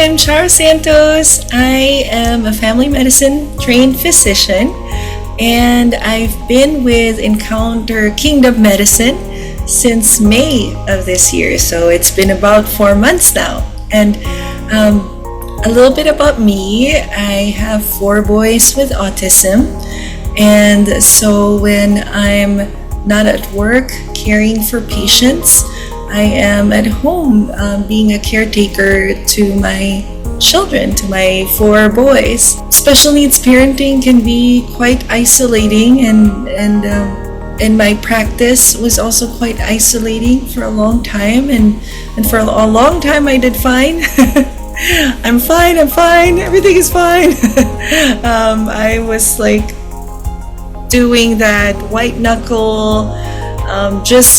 I'm Charo Santos. I am a family medicine trained physician, and I've been with Encounter Kingdom Medicine since May of this year. So it's been about 4 months now. And a little bit about me: I have 4 boys with autism, and so when I'm not at work caring for patients, I am at home being a caretaker to my children, to my 4 boys. Special needs parenting can be quite isolating, and my practice was also quite isolating for a long time, and for a long time I did fine. I'm fine, everything is fine. I was like doing that white knuckle,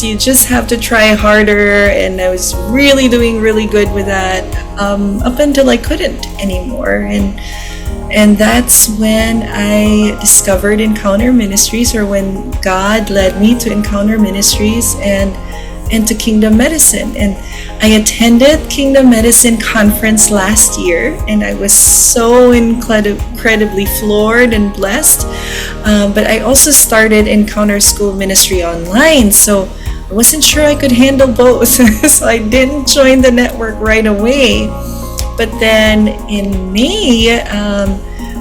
you just have to try harder, and I was really doing really good with that up until I couldn't anymore, and that's when I discovered Encounter Ministries, or when God led me to Encounter Ministries and to Kingdom Medicine. And I attended Kingdom Medicine conference last year, and I was so incredibly floored and blessed. But I also started Encounter School Ministry online, so I wasn't sure I could handle both. So I didn't join the network right away. But then in May,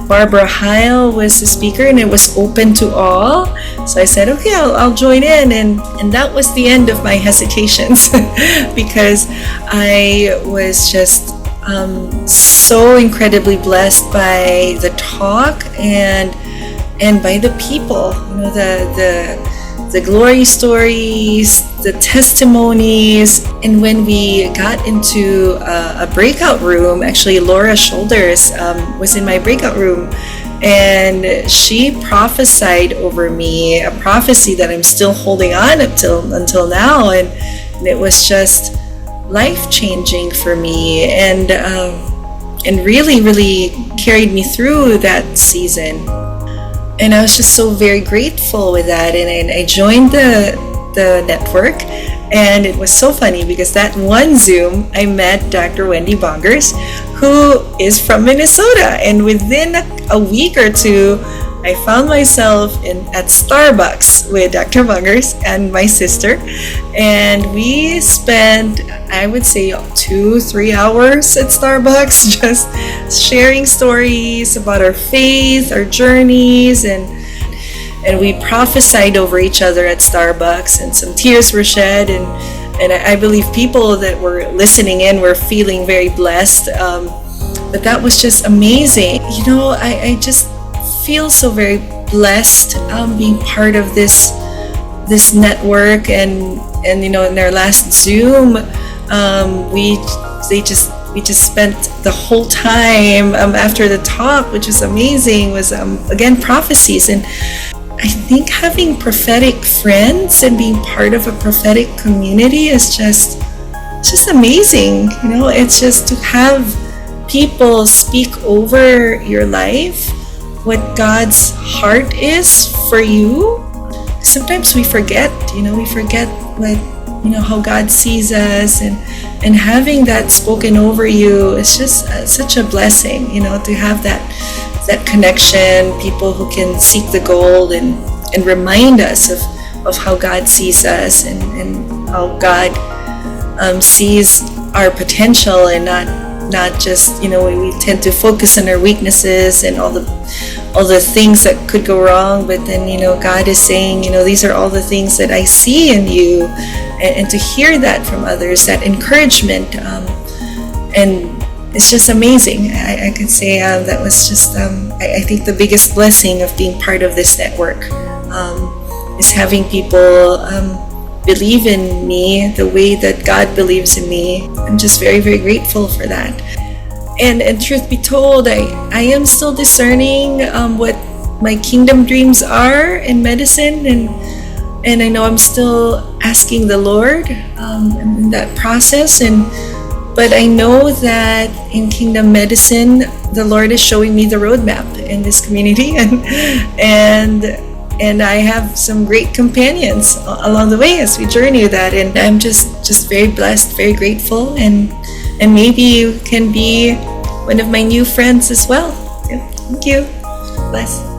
Barbara Heil was the speaker, and it was open to all. So I said, okay, I'll join in. And that was the end of my hesitations because I was just so incredibly blessed by the talk and by the people, the glory stories, the testimonies. And when we got into a breakout room, actually Laura Shoulders was in my breakout room, and she prophesied over me a prophecy that I'm still holding on until now, and it was just life-changing for me, and really carried me through that season. And I was just so very grateful with that, and I joined the network. And it was so funny because that one Zoom, I met Dr. Wendy Bongers, who is from Minnesota. And within a week or two, I found myself at Starbucks with Dr. Bongers and my sister. And we spent, I would say, 2-3 hours at Starbucks, just sharing stories about our faith, our journeys, and we prophesied over each other at Starbucks, and some tears were shed, and I believe people that were listening in were feeling very blessed. But that was just amazing. I just feel so very blessed being part of this network, and in their last Zoom, we just spent the whole time after the talk, which was amazing, was again prophecies. And I think having prophetic friends and being part of a prophetic community is just amazing. It's just to have people speak over your life what God's heart is for you. Sometimes we forget, what, how God sees us, and having that spoken over you is just such a blessing, to have that connection, people who can seek the gold and remind us of how God sees us, and how God sees our potential, and not just, we tend to focus on our weaknesses and all the things that could go wrong, but then God is saying, these are all the things that I see in you, and to hear that from others, that encouragement, and it's just amazing. I could say that was just, I think the biggest blessing of being part of this network is having people believe in me the way that God believes in me. I'm just very, very grateful for that. And truth be told, I am still discerning what my kingdom dreams are in medicine, and I know I'm still asking the Lord in that process, but I know that in Kingdom Medicine, the Lord is showing me the roadmap in this community, and I have some great companions along the way as we journey that, and I'm just very blessed, very grateful, and maybe you can be one of my new friends as well. Yeah, thank you. Bless.